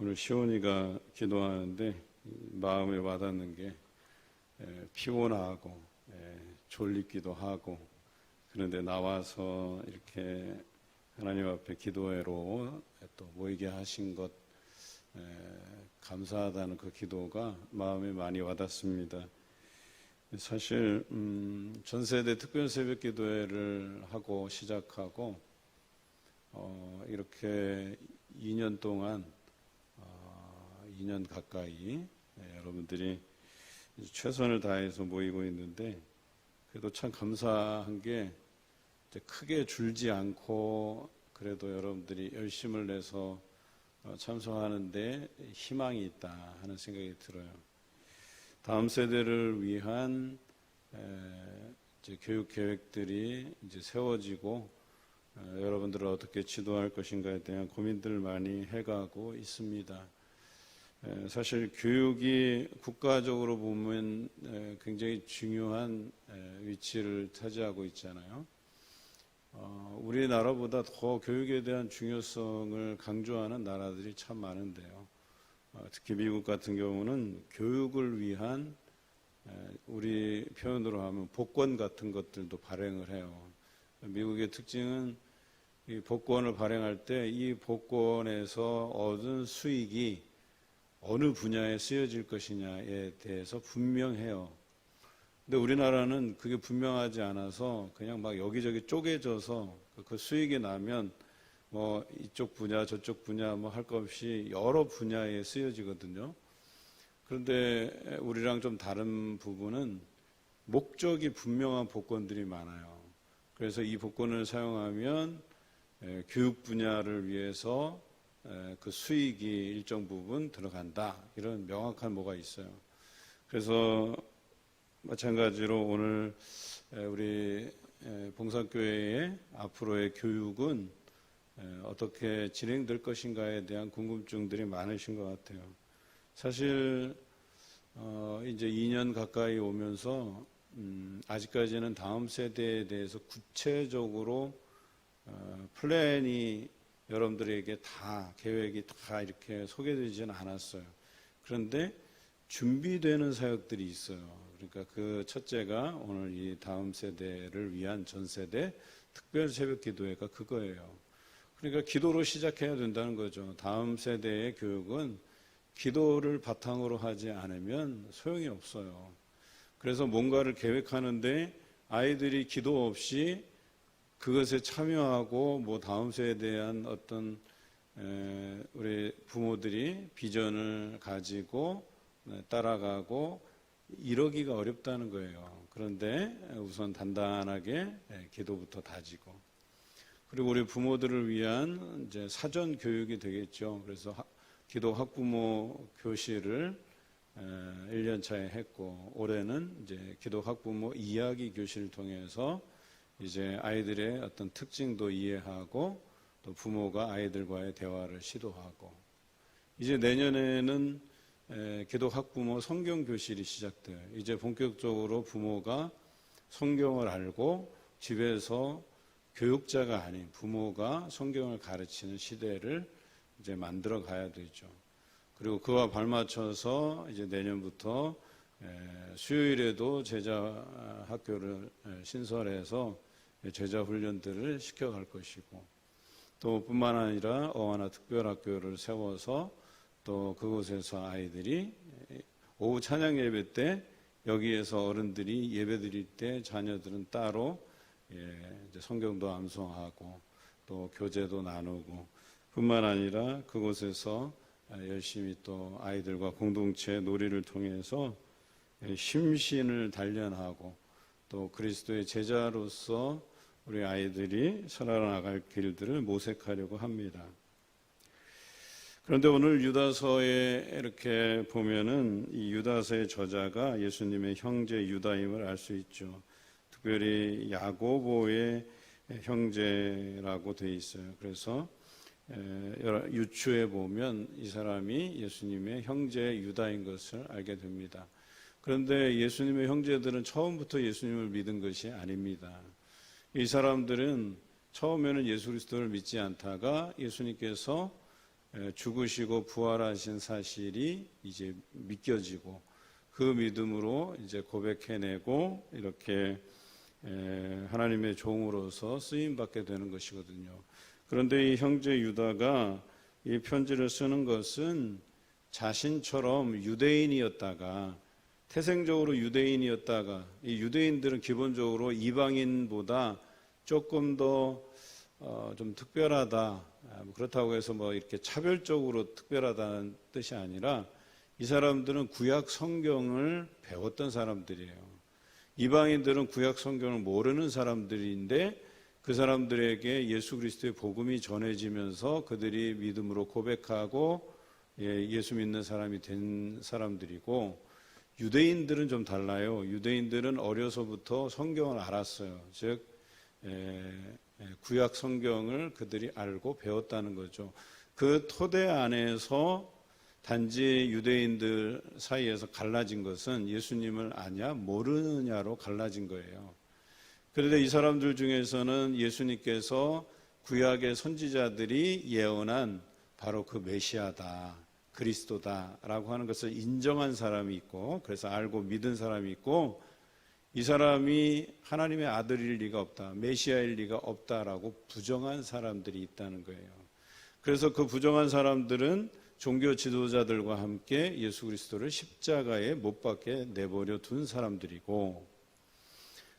오늘 시온이가 기도하는데 마음에 와닿는 게 피곤하고 졸리기도 하고, 그런데 나와서 이렇게 하나님 앞에 기도회로 또 모이게 하신 것 감사하다는 그 기도가 마음에 많이 와닿습니다. 사실 전세대 특별 새벽 기도회를 하고 시작하고 이렇게 2년 동안 2년 가까이 여러분들이 최선을 다해서 모이고 있는데, 그래도 참 감사한 게 크게 줄지 않고 그래도 여러분들이 열심을 내서 참석하는데 희망이 있다 하는 생각이 들어요. 다음 세대를 위한 이제 교육 계획들이 이제 세워지고 여러분들을 어떻게 지도할 것인가에 대한 고민들을 많이 해가고 있습니다. 사실 교육이 국가적으로 보면 굉장히 중요한 위치를 차지하고 있잖아요. 우리나라보다 더 교육에 대한 중요성을 강조하는 나라들이 참 많은데요. 특히 미국 같은 경우는 교육을 위한 우리 표현으로 하면 복권 같은 것들도 발행을 해요. 미국의 특징은 이 복권을 발행할 때 이 복권에서 얻은 수익이 어느 분야에 쓰여질 것이냐에 대해서 분명해요. 근데 우리나라는 그게 분명하지 않아서 그냥 막 여기저기 쪼개져서 그 수익이 나면 뭐 이쪽 분야 저쪽 분야 뭐 할 것 없이 여러 분야에 쓰여지거든요. 그런데 우리랑 좀 다른 부분은 목적이 분명한 복권들이 많아요. 그래서 이 복권을 사용하면 교육 분야를 위해서 그 수익이 일정 부분 들어간다, 이런 명확한 뭐가 있어요. 그래서 마찬가지로 오늘 우리 봉산교회의 앞으로의 교육은 어떻게 진행될 것인가에 대한 궁금증들이 많으신 것 같아요. 사실 이제 2년 가까이 오면서 아직까지는 다음 세대에 대해서 구체적으로 플랜이 여러분들에게 다 계획이 다 이렇게 소개되지는 않았어요. 그런데 준비되는 사역들이 있어요. 그러니까 그 첫째가 오늘 이 다음 세대를 위한 전세대 특별 새벽 기도회가 그거예요. 그러니까 기도로 시작해야 된다는 거죠. 다음 세대의 교육은 기도를 바탕으로 하지 않으면 소용이 없어요. 그래서 뭔가를 계획하는데 아이들이 기도 없이 그것에 참여하고 뭐 다음 세대에 대한 어떤 우리 부모들이 비전을 가지고 따라가고 이러기가 어렵다는 거예요. 그런데 우선 단단하게 기도부터 다지고, 그리고 우리 부모들을 위한 이제 사전 교육이 되겠죠. 그래서 기도 학부모 교실을 1년 차에 했고, 올해는 이제 기도 학부모 이야기 교실을 통해서 이제 아이들의 어떤 특징도 이해하고 또 부모가 아이들과의 대화를 시도하고, 이제 내년에는 기도 학부모 성경 교실이 시작돼요. 이제 본격적으로 부모가 성경을 알고 집에서 교육자가 아닌 부모가 성경을 가르치는 시대를 이제 만들어 가야 되죠. 그리고 그와 발맞춰서 이제 내년부터 수요일에도 제자 학교를 신설해서 제자 훈련들을 시켜갈 것이고, 또 뿐만 아니라 어하나 특별학교를 세워서 또 그곳에서 아이들이 오후 찬양 예배 때 여기에서 어른들이 예배 드릴 때 자녀들은 따로 이제 성경도 암송하고 또 교제도 나누고, 뿐만 아니라 그곳에서 열심히 또 아이들과 공동체 놀이를 통해서 심신을 단련하고 또 그리스도의 제자로서 우리 아이들이 살아나갈 길들을 모색하려고 합니다. 그런데 오늘 유다서에 이렇게 보면은 이 유다서의 저자가 예수님의 형제 유다임을 알 수 있죠. 특별히 야고보의 형제라고 되어 있어요. 그래서 유추해 보면 이 사람이 예수님의 형제 유다인 것을 알게 됩니다. 그런데 예수님의 형제들은 처음부터 예수님을 믿은 것이 아닙니다. 이 사람들은 처음에는 예수 그리스도를 믿지 않다가 예수님께서 죽으시고 부활하신 사실이 이제 믿겨지고 그 믿음으로 이제 고백해내고 이렇게 하나님의 종으로서 쓰임 받게 되는 것이거든요. 그런데 이 형제 유다가 이 편지를 쓰는 것은 자신처럼 유대인이었다가 태생적으로 유대인이었다가 이 유대인들은 기본적으로 이방인보다 조금 더 좀 특별하다, 그렇다고 해서 뭐 이렇게 차별적으로 특별하다는 뜻이 아니라 이 사람들은 구약 성경을 배웠던 사람들이에요. 이방인들은 구약 성경을 모르는 사람들인데 그 사람들에게 예수 그리스도의 복음이 전해지면서 그들이 믿음으로 고백하고 예수 믿는 사람이 된 사람들이고, 유대인들은 좀 달라요. 유대인들은 어려서부터 성경을 알았어요. 즉 구약 성경을 그들이 알고 배웠다는 거죠. 그 토대 안에서 단지 유대인들 사이에서 갈라진 것은 예수님을 아냐 모르느냐로 갈라진 거예요. 그런데 이 사람들 중에서는 예수님께서 구약의 선지자들이 예언한 바로 그 메시아다, 그리스도다라고 하는 것을 인정한 사람이 있고, 그래서 알고 믿은 사람이 있고, 이 사람이 하나님의 아들일 리가 없다, 메시아일 리가 없다라고 부정한 사람들이 있다는 거예요. 그래서 그 부정한 사람들은 종교 지도자들과 함께 예수 그리스도를 십자가에 못 박게 내버려 둔 사람들이고,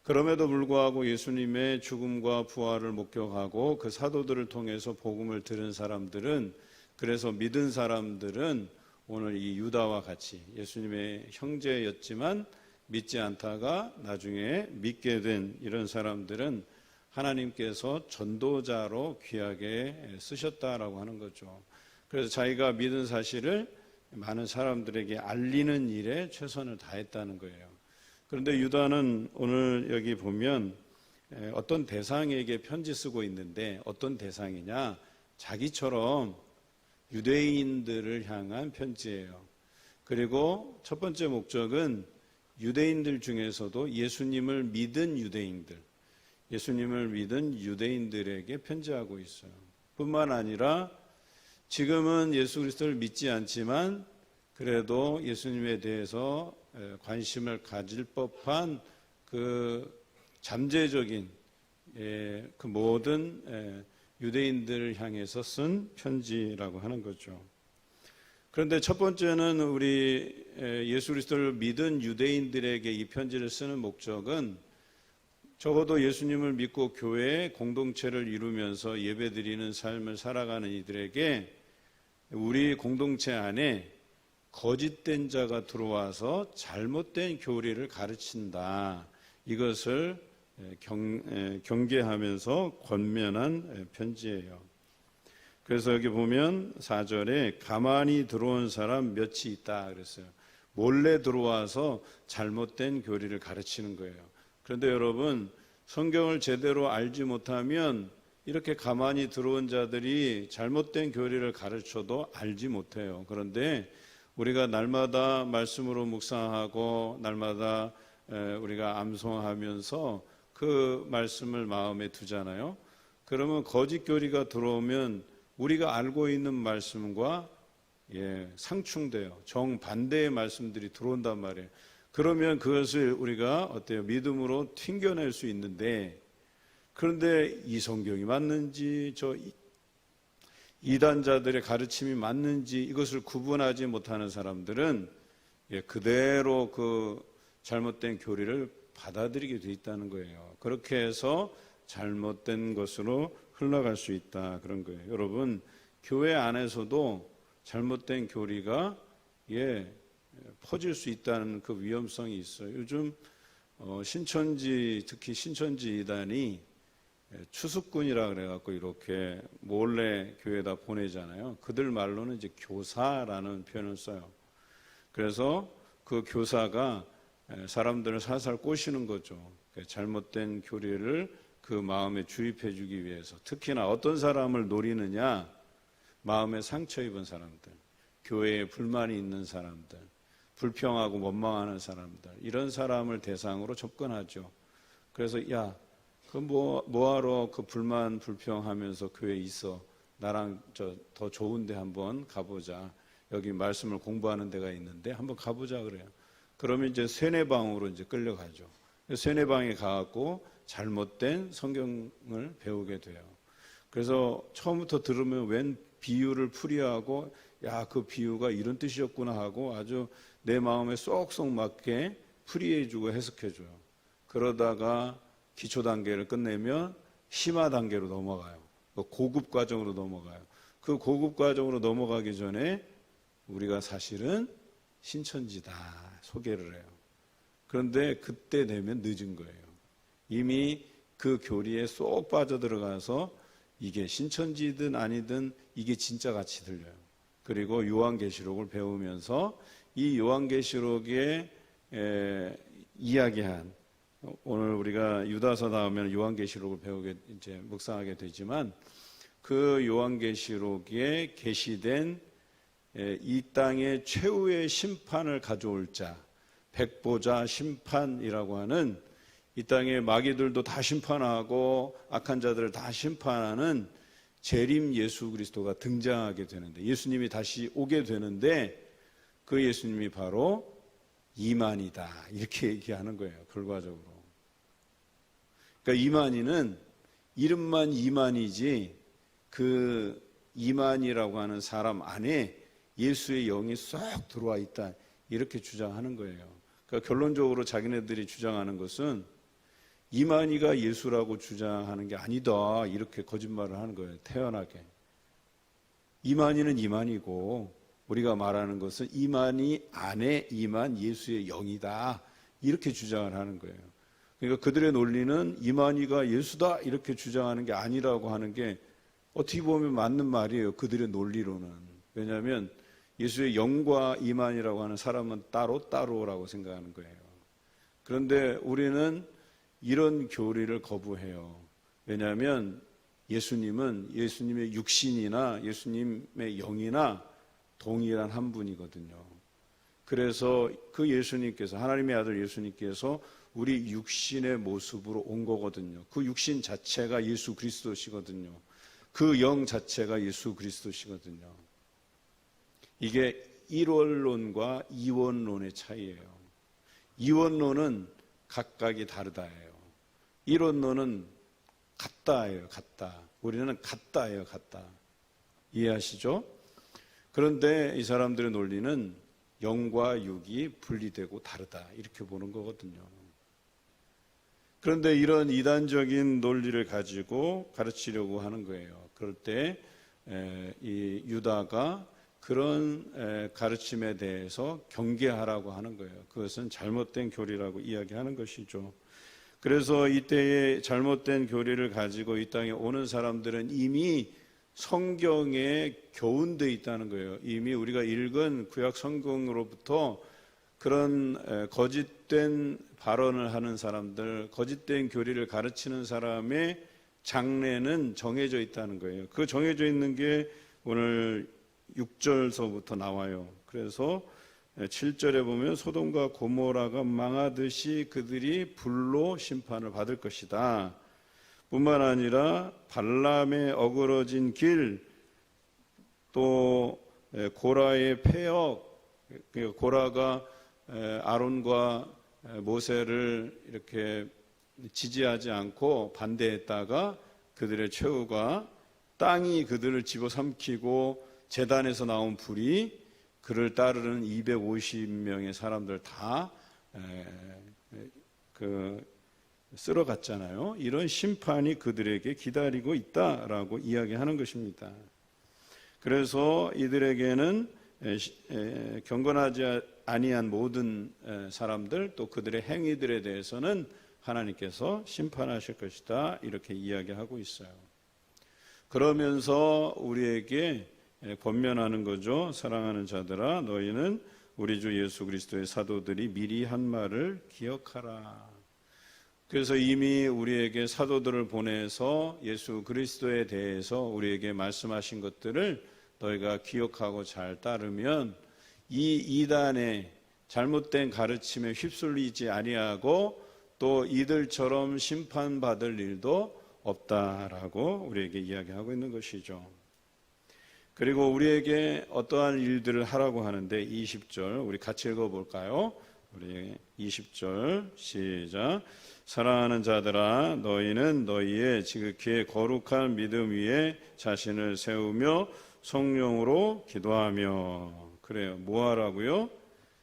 그럼에도 불구하고 예수님의 죽음과 부활을 목격하고 그 사도들을 통해서 복음을 들은 사람들은, 그래서 믿은 사람들은 오늘 이 유다와 같이 예수님의 형제였지만 믿지 않다가 나중에 믿게 된 이런 사람들은 하나님께서 전도자로 귀하게 쓰셨다라고 하는 거죠. 그래서 자기가 믿은 사실을 많은 사람들에게 알리는 일에 최선을 다했다는 거예요. 그런데 유다는 오늘 여기 보면 어떤 대상에게 편지 쓰고 있는데, 어떤 대상이냐? 자기처럼 유대인들을 향한 편지예요. 그리고 첫 번째 목적은 유대인들 중에서도 예수님을 믿은 유대인들에게 편지하고 있어요. 뿐만 아니라 지금은 예수 그리스도를 믿지 않지만 그래도 예수님에 대해서 관심을 가질 법한 그 잠재적인 그 모든 유대인들을 향해서 쓴 편지라고 하는 거죠. 그런데 첫 번째는 우리 예수 그리스도를 믿은 유대인들에게 이 편지를 쓰는 목적은 적어도 예수님을 믿고 교회의 공동체를 이루면서 예배드리는 삶을 살아가는 이들에게 우리 공동체 안에 거짓된 자가 들어와서 잘못된 교리를 가르친다, 이것을 경계하면서 권면한 편지예요. 그래서 여기 보면 4절에 가만히 들어온 사람 몇이 있다 그랬어요. 몰래 들어와서 잘못된 교리를 가르치는 거예요. 그런데 여러분, 성경을 제대로 알지 못하면 이렇게 가만히 들어온 자들이 잘못된 교리를 가르쳐도 알지 못해요. 그런데 우리가 날마다 말씀으로 묵상하고 날마다 우리가 암송하면서 그 말씀을 마음에 두잖아요. 그러면 거짓 교리가 들어오면 우리가 알고 있는 말씀과 상충돼요. 정반대의 말씀들이 들어온단 말이에요. 그러면 그것을 우리가 어때요? 믿음으로 튕겨낼 수 있는데, 그런데 이 성경이 맞는지 저 이단자들의 가르침이 맞는지 이것을 구분하지 못하는 사람들은 그대로 그 잘못된 교리를 받아들이게 돼 있다는 거예요. 그렇게 해서 잘못된 것으로 흘러갈 수 있다, 그런 거예요. 여러분, 교회 안에서도 잘못된 교리가 퍼질 수 있다는 그 위험성이 있어요. 요즘 신천지, 특히 신천지 이단이 추수꾼이라 그래갖고 이렇게 몰래 교회에다 보내잖아요. 그들 말로는 이제 교사라는 표현을 써요. 그래서 그 교사가 사람들을 살살 꼬시는 거죠. 잘못된 교리를 그 마음에 주입해 주기 위해서. 특히나 어떤 사람을 노리느냐? 마음에 상처 입은 사람들, 교회에 불만이 있는 사람들, 불평하고 원망하는 사람들, 이런 사람을 대상으로 접근하죠. 그래서 야, 그 뭐하러 그 불만 불평하면서 교회에 있어? 나랑 더 좋은 데 한번 가보자. 여기 말씀을 공부하는 데가 있는데 한번 가보자 그래요. 그러면 이제 세뇌방으로 이제 끌려가죠. 세뇌방에 가갖고 잘못된 성경을 배우게 돼요. 그래서 처음부터 들으면 웬 비유를 풀이하고 야, 그 비유가 이런 뜻이었구나 하고 아주 내 마음에 쏙쏙 맞게 풀이해주고 해석해줘요. 그러다가 기초 단계를 끝내면 심화 단계로 넘어가요. 고급 과정으로 넘어가요. 그 고급 과정으로 넘어가기 전에 우리가 사실은 신천지다 소개를 해요. 그런데 그때 되면 늦은 거예요. 이미 그 교리에 쏙 빠져들어가서 이게 신천지든 아니든 이게 진짜 같이 들려요. 그리고 요한계시록을 배우면서 이 요한계시록에 이야기한, 오늘 우리가 유다서 다음에는 요한계시록을 배우게 이제 묵상하게 되지만 그 요한계시록에 계시된 이 땅의 최후의 심판을 가져올 자, 백보자 심판이라고 하는 이 땅의 마귀들도 다 심판하고 악한 자들을 다 심판하는 재림 예수 그리스도가 등장하게 되는데, 예수님이 다시 오게 되는데 그 예수님이 바로 이만희다 이렇게 얘기하는 거예요. 결과적으로. 그러니까 이만희는 이름만 이만희지 그 이만희라고 하는 사람 안에 예수의 영이 쏙 들어와 있다 이렇게 주장하는 거예요. 그러니까 결론적으로 자기네들이 주장하는 것은 이만희가 예수라고 주장하는 게 아니다 이렇게 거짓말을 하는 거예요. 태연하게. 이만희는 이만희고 우리가 말하는 것은 이만희 안에 임한 예수의 영이다 이렇게 주장을 하는 거예요. 그러니까 그들의 논리는 이만희가 예수다 이렇게 주장하는 게 아니라고 하는 게 어떻게 보면 맞는 말이에요. 그들의 논리로는. 왜냐하면 예수의 영과 이만희라고 하는 사람은 따로라고 생각하는 거예요. 그런데 우리는 이런 교리를 거부해요. 왜냐하면 예수님은 예수님의 육신이나 예수님의 영이나 동일한 한 분이거든요. 그래서 그 예수님께서, 하나님의 아들 예수님께서 우리 육신의 모습으로 온 거거든요. 그 육신 자체가 예수 그리스도시거든요. 그 영 자체가 예수 그리스도시거든요. 이게 일원론과 이원론의 차이예요. 이원론은 각각이 다르다예요. 일원론은 같다예요. 같다. 우리는 같다예요. 같다. 이해하시죠? 그런데 이 사람들의 논리는 영과 육이 분리되고 다르다 이렇게 보는 거거든요. 그런데 이런 이단적인 논리를 가지고 가르치려고 하는 거예요. 그럴 때 이 유다가 그런 가르침에 대해서 경계하라고 하는 거예요. 그것은 잘못된 교리라고 이야기하는 것이죠. 그래서 이때의 잘못된 교리를 가지고 이 땅에 오는 사람들은 이미 성경에 교훈되어 있다는 거예요. 이미 우리가 읽은 구약 성경으로부터 그런 거짓된 발언을 하는 사람들, 거짓된 교리를 가르치는 사람의 장래는 정해져 있다는 거예요. 그 정해져 있는 게 오늘 6절서부터 나와요. 그래서 7절에 보면 소돔과 고모라가 망하듯이 그들이 불로 심판을 받을 것이다. 뿐만 아니라 발람의 어그러진 길, 또 고라의 폐역, 고라가 아론과 모세를 이렇게 지지하지 않고 반대했다가 그들의 최후가 땅이 그들을 집어삼키고 제단에서 나온 불이 그를 따르는 250명의 사람들 다 쓸어갔잖아요. 이런 심판이 그들에게 기다리고 있다라고 이야기하는 것입니다. 그래서 이들에게는 경건하지 아니한 모든 사람들 또 그들의 행위들에 대해서는 하나님께서 심판하실 것이다 이렇게 이야기하고 있어요. 그러면서 우리에게 권면하는 거죠. 사랑하는 자들아, 너희는 우리 주 예수 그리스도의 사도들이 미리 한 말을 기억하라. 그래서 이미 우리에게 사도들을 보내서 예수 그리스도에 대해서 우리에게 말씀하신 것들을 너희가 기억하고 잘 따르면 이 이단의 잘못된 가르침에 휩쓸리지 아니하고 또 이들처럼 심판받을 일도 없다라고 우리에게 이야기하고 있는 것이죠. 그리고 우리에게 어떠한 일들을 하라고 하는데 20절 우리 같이 읽어볼까요? 우리 20절 시작. 사랑하는 자들아 너희는 너희의 지극히 거룩한 믿음 위에 자신을 세우며 성령으로 기도하며. 그래요. 뭐 하라고요?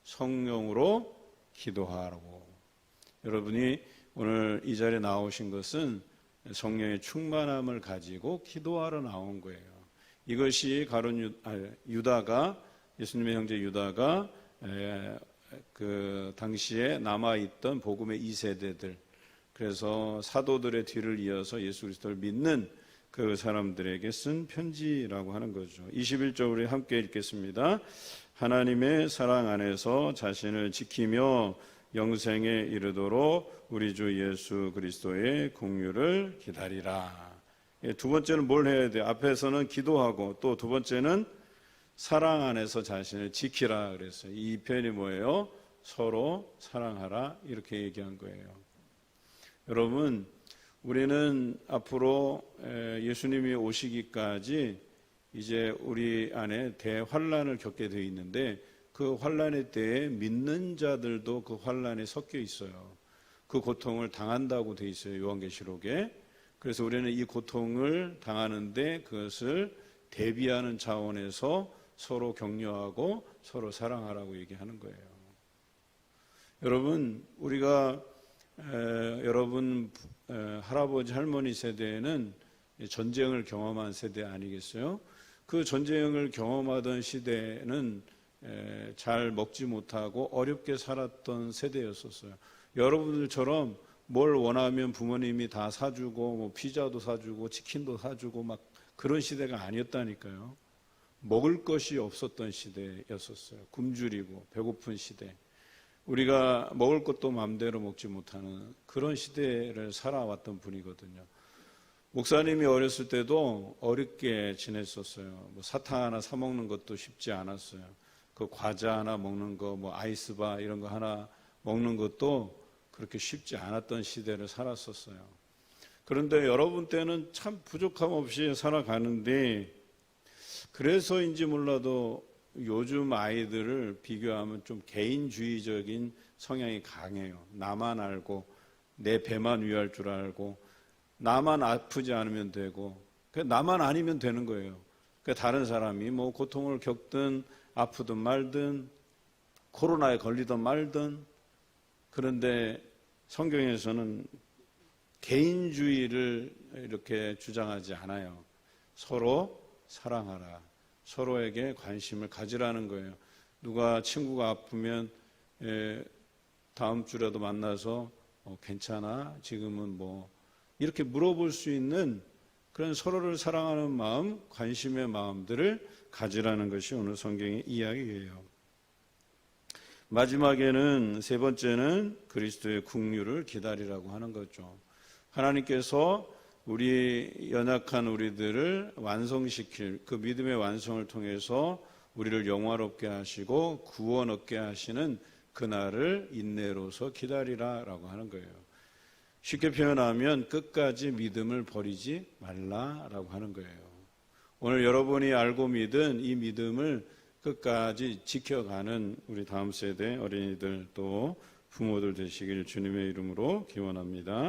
성령으로 기도하라고. 여러분이 오늘 이 자리에 나오신 것은 성령의 충만함을 가지고 기도하러 나온 거예요. 이것이 유다가, 예수님의 형제 유다가 그 당시에 남아있던 복음의 2세대들, 그래서 사도들의 뒤를 이어서 예수 그리스도를 믿는 그 사람들에게 쓴 편지라고 하는 거죠. 21절 우리 함께 읽겠습니다. 하나님의 사랑 안에서 자신을 지키며 영생에 이르도록 우리 주 예수 그리스도의 긍휼을 기다리라. 두 번째는 뭘 해야 돼요? 앞에서는 기도하고 또 두 번째는 사랑 안에서 자신을 지키라 그랬어요. 이 표현이 뭐예요? 서로 사랑하라 이렇게 얘기한 거예요. 여러분, 우리는 앞으로 예수님이 오시기까지 이제 우리 안에 대환란을 겪게 되어 있는데 그 환란의 때에 믿는 자들도 그 환란에 섞여 있어요. 그 고통을 당한다고 되어 있어요. 요한계시록에. 그래서 우리는 이 고통을 당하는데 그것을 대비하는 차원에서 서로 격려하고 서로 사랑하라고 얘기하는 거예요. 여러분, 우리가 여러분 할아버지 할머니 세대에는 전쟁을 경험한 세대 아니겠어요? 그 전쟁을 경험하던 시대는 잘 먹지 못하고 어렵게 살았던 세대였었어요. 여러분들처럼 뭘 원하면 부모님이 다 사주고 뭐 피자도 사주고 치킨도 사주고 막 그런 시대가 아니었다니까요. 먹을 것이 없었던 시대였었어요. 굶주리고 배고픈 시대. 우리가 먹을 것도 마음대로 먹지 못하는 그런 시대를 살아왔던 분이거든요. 목사님이 어렸을 때도 어렵게 지냈었어요. 뭐 사탕 하나 사 먹는 것도 쉽지 않았어요. 그 과자 하나 먹는 거, 뭐 아이스바 이런 거 하나 먹는 것도 그렇게 쉽지 않았던 시대를 살았었어요. 그런데 여러분 때는 참 부족함 없이 살아가는데 그래서인지 몰라도 요즘 아이들을 비교하면 좀 개인주의적인 성향이 강해요. 나만 알고 내 배만 위할 줄 알고 나만 아프지 않으면 되고 나만 아니면 되는 거예요. 다른 사람이 뭐 고통을 겪든 아프든 말든 코로나에 걸리든 말든. 그런데 성경에서는 개인주의를 이렇게 주장하지 않아요. 서로 사랑하라. 서로에게 관심을 가지라는 거예요. 누가 친구가 아프면 다음 주라도 만나서 괜찮아? 지금은 뭐 이렇게 물어볼 수 있는 그런 서로를 사랑하는 마음, 관심의 마음들을 가지라는 것이 오늘 성경의 이야기예요. 마지막에는 세 번째는 그리스도의 긍휼을 기다리라고 하는 거죠. 하나님께서 우리 연약한 우리들을 완성시킬 그 믿음의 완성을 통해서 우리를 영화롭게 하시고 구원 얻게 하시는 그날을 인내로서 기다리라라고 하는 거예요. 쉽게 표현하면 끝까지 믿음을 버리지 말라라고 하는 거예요. 오늘 여러분이 알고 믿은 이 믿음을 끝까지 지켜가는 우리 다음 세대 어린이들 또 부모들 되시길 주님의 이름으로 기원합니다.